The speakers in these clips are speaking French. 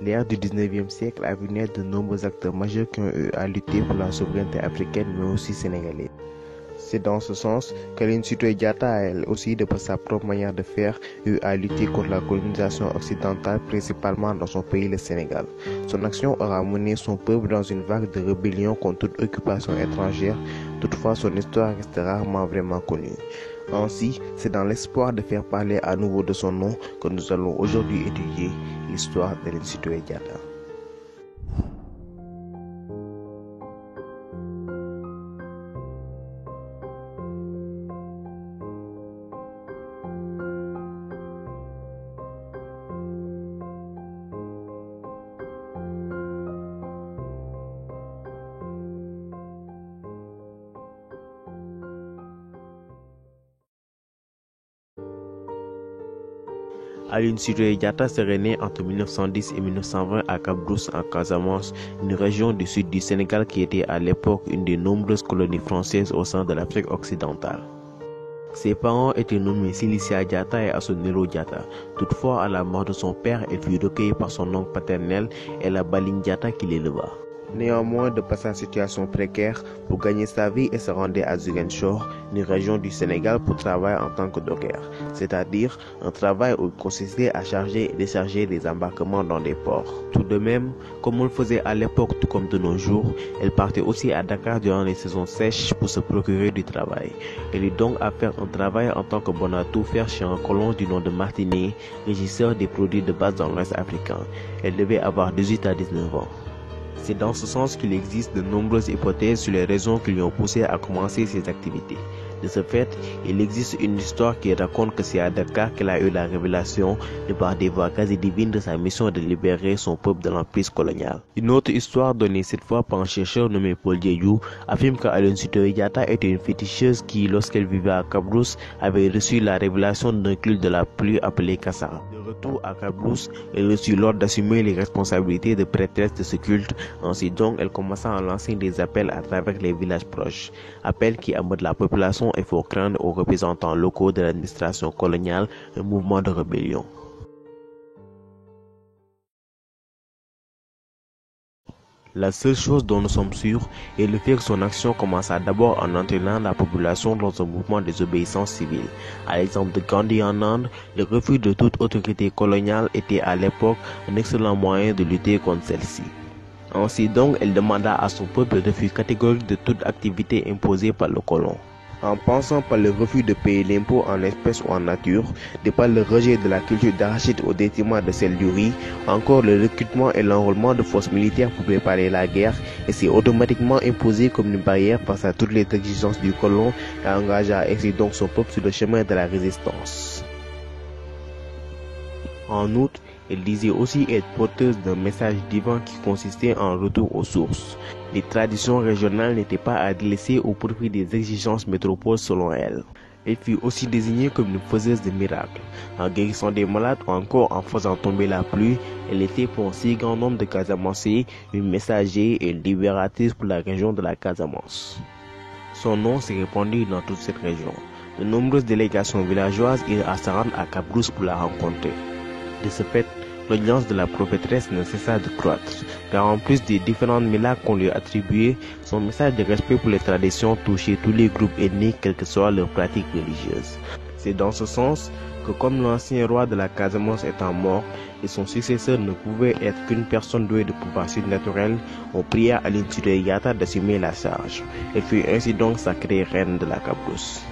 L'ère du 19e siècle a vu naître de nombreux acteurs majeurs qui ont eu à lutter pour la souveraineté africaine mais aussi sénégalaise. C'est dans ce sens qu'Aline Sitoé Diatta a elle aussi, de par sa propre manière de faire, eu à lutter contre la colonisation occidentale, principalement dans son pays, le Sénégal. Son action aura mené son peuple dans une vague de rébellion contre toute occupation étrangère. Toutefois, son histoire reste rarement vraiment connue. Ainsi, c'est dans l'espoir de faire parler à nouveau de son nom que nous allons aujourd'hui étudier l'histoire d'Aline Sitoé Diatta. Aline Sitoé Diatta serait née entre 1910 et 1920 à Cap-Brousse en Casamance, une région du sud du Sénégal qui était à l'époque une des nombreuses colonies françaises au sein de l'Afrique occidentale. Ses parents étaient nommés Silicia Diatta et Assonero Diatta. Toutefois, à la mort de son père, elle fut recueillie par son oncle paternel et la Baline Diatta qui l'éleva. Néanmoins, de par sa situation précaire, pour gagner sa vie, elle se rendait à Ziguinchor, une région du Sénégal, pour travailler en tant que docker, c'est-à-dire un travail où il consistait à charger et décharger des embarquements dans des ports. Tout de même, comme on le faisait à l'époque tout comme de nos jours, elle partait aussi à Dakar durant les saisons sèches pour se procurer du travail. Elle eut donc à faire un travail en tant que bonne à tout faire chez un colon du nom de Martinet, régisseur des produits de base dans l'Ouest africain. Elle devait avoir 18 à 19 ans. C'est dans ce sens qu'il existe de nombreuses hypothèses sur les raisons qui lui ont poussé à commencer ses activités. De ce fait, il existe une histoire qui raconte que c'est à Dakar qu'elle a eu la révélation, de par des voies quasi divines, de sa mission de libérer son peuple de l'emprise coloniale. Une autre histoire donnée cette fois par un chercheur nommé Paul Diédhiou affirme qu'Aline Sitoé Diatta était une féticheuse qui, lorsqu'elle vivait à Cap-Brousse, avait reçu la révélation d'un culte de la pluie appelé Kassara. De retour à Cap-Brousse, elle reçut l'ordre d'assumer les responsabilités de prêtresse de ce culte. Ainsi donc, elle commença à lancer des appels à travers les villages proches. Appels qui amènent la population et font craindre aux représentants locaux de l'administration coloniale un mouvement de rébellion. La seule chose dont nous sommes sûrs est le fait que son action commença d'abord en entraînant la population dans un mouvement de désobéissance civile. À l'exemple de Gandhi en Inde, le refus de toute autorité coloniale était à l'époque un excellent moyen de lutter contre celle-ci. Ainsi donc, elle demanda à son peuple le refus catégorique de toute activité imposée par le colon. En passant par le refus de payer l'impôt en espèces ou en nature, de par le rejet de la culture d'arachide au détriment de celle du riz, encore le recrutement et l'enrôlement de forces militaires pour préparer la guerre, et s'est automatiquement imposé comme une barrière face à toutes les exigences du colon et engagea ainsi donc son peuple sur le chemin de la résistance. En outre, elle disait aussi être porteuse d'un message divin qui consistait en retour aux sources. Les traditions régionales n'étaient pas à délaisser au profit des exigences métropoles selon elle. Elle fut aussi désignée comme une faiseuse de miracles. En guérissant des malades ou encore en faisant tomber la pluie, elle était pour un si grand nombre de Casamancés une messagère et une libératrice pour la région de la Casamance. Son nom s'est répandu dans toute cette région. De nombreuses délégations villageoises irent à se rendre à Cap-Brousse pour la rencontrer. De ce fait, l'audience de la prophétresse ne cessa de croître, car en plus des différentes miracles qu'on lui attribuait, son message de respect pour les traditions touchait tous les groupes ethniques, quelles que soient leurs pratiques religieuses. C'est dans ce sens que, comme l'ancien roi de la Casamance étant mort et son successeur ne pouvait être qu'une personne douée de pouvoirs surnaturels, on pria Aline Sitoé Diatta d'assumer la charge. Elle fut ainsi donc sacrée reine de la Cap-Brousse.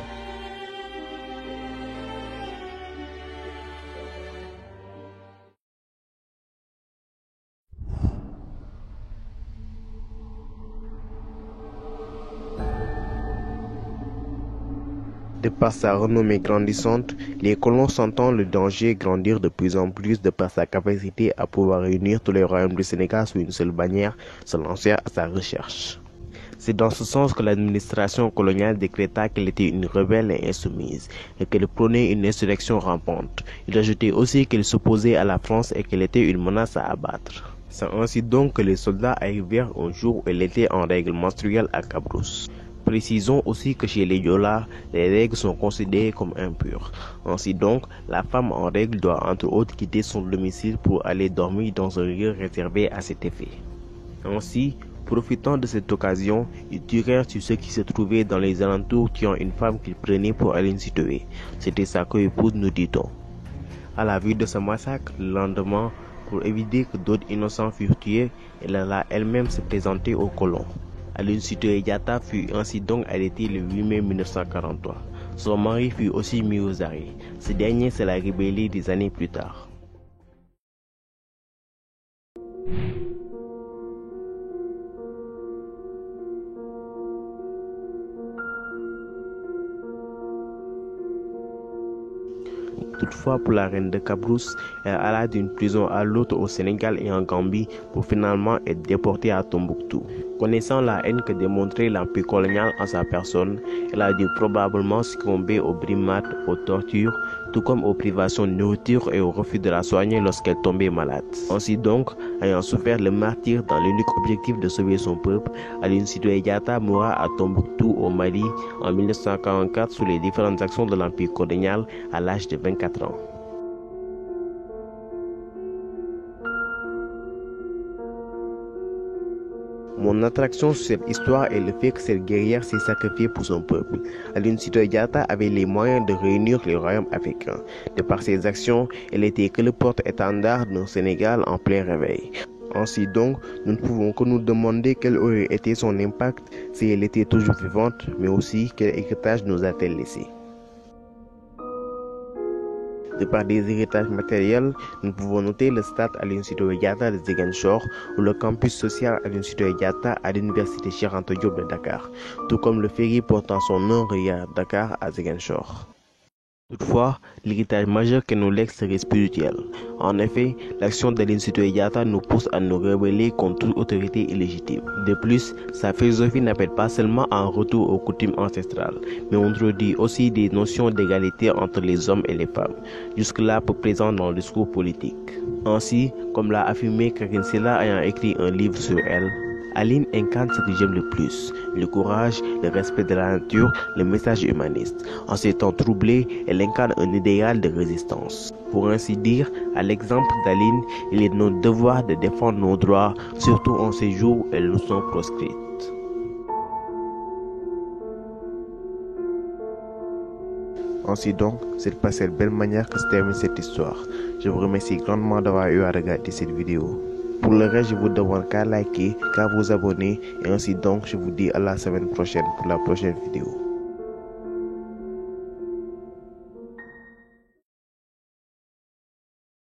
De par sa renommée grandissante, les colons sentant le danger grandir de plus en plus de par sa capacité à pouvoir réunir tous les royaumes du Sénégal sous une seule bannière, se lancèrent à sa recherche. C'est dans ce sens que l'administration coloniale décréta qu'elle était une rebelle et insoumise, et qu'elle prônait une insurrection rampante. Il ajoutait aussi qu'elle s'opposait à la France et qu'elle était une menace à abattre. C'est ainsi donc que les soldats arrivèrent un jour où elle était en règle menstruelle à Cap-Brousse. Précisons aussi que chez les Yola, les règles sont considérées comme impures. Ainsi donc, la femme en règle doit entre autres quitter son domicile pour aller dormir dans un lieu réservé à cet effet. Ainsi, profitant de cette occasion, ils tirèrent sur ceux qui se trouvaient dans les alentours tuant une femme qu'ils prenaient pour aller s'y tuer. C'était sa co-épouse, nous dit-on. À la vue de ce massacre, le lendemain, pour éviter que d'autres innocents furent tués, elle alla elle-même se présenter aux colons. Aline Sitoé Diatta fut ainsi donc arrêtée le 8 mai 1943. Son mari fut aussi mis aux arrêts. Ce dernier se l'a rébellé des années plus tard. Toutefois, pour la reine de Cabrousse, elle alla d'une prison à l'autre au Sénégal et en Gambie pour finalement être déportée à Tombouctou. Connaissant la haine que démontrait l'empire colonial en sa personne, elle a dû probablement succomber aux brimades, aux tortures, tout comme aux privations de nourriture et au refus de la soigner lorsqu'elle tombait malade. Ainsi donc, ayant souffert le martyre dans l'unique objectif de sauver son peuple, Aline Sitoé Diatta mourra à Tombouctou au Mali en 1944 sous les différentes actions de l'empire colonial à l'âge de 24 ans. Mon attraction sur cette histoire est le fait que cette guerrière s'est sacrifiée pour son peuple. Aline Sitoé Diatta avait les moyens de réunir les royaumes africains. De par ses actions, elle était que le porte-étendard d'un Sénégal en plein réveil. Ainsi donc, nous ne pouvons que nous demander quel aurait été son impact si elle était toujours vivante, mais aussi quel héritage nous a-t-elle laissé. De par des héritages matériels, nous pouvons noter le stade Aline Sitoé Diatta de Ziguinchor ou le campus social Aline Sitoé Diatta à l'université Cheikh Anta Diop de Dakar, tout comme le ferry portant son nom reliant Dakar à Ziguinchor. Toutefois, l'héritage majeur que nous lègue serait spirituel. En effet, l'action d'Aline Sitoé Diatta nous pousse à nous rebeller contre toute autorité illégitime. De plus, sa philosophie n'appelle pas seulement à un retour aux coutumes ancestrales, mais introduit aussi des notions d'égalité entre les hommes et les femmes, jusque-là peu présentes dans le discours politique. Ainsi, comme l'a affirmé Karine Silla ayant écrit un livre sur elle, Aline incarne ce que j'aime le plus, le courage, le respect de la nature, le message humaniste. En ces temps troublés, elle incarne un idéal de résistance. Pour ainsi dire, à l'exemple d'Aline, il est de notre devoir de défendre nos droits, surtout en ces jours où elles nous sont proscrites. Ainsi donc, c'est par cette belle manière que se termine cette histoire. Je vous remercie grandement d'avoir eu à regarder cette vidéo. Pour le reste, je vous demande qu'à liker, qu'à vous abonner et ainsi donc je vous dis à la semaine prochaine pour la prochaine vidéo.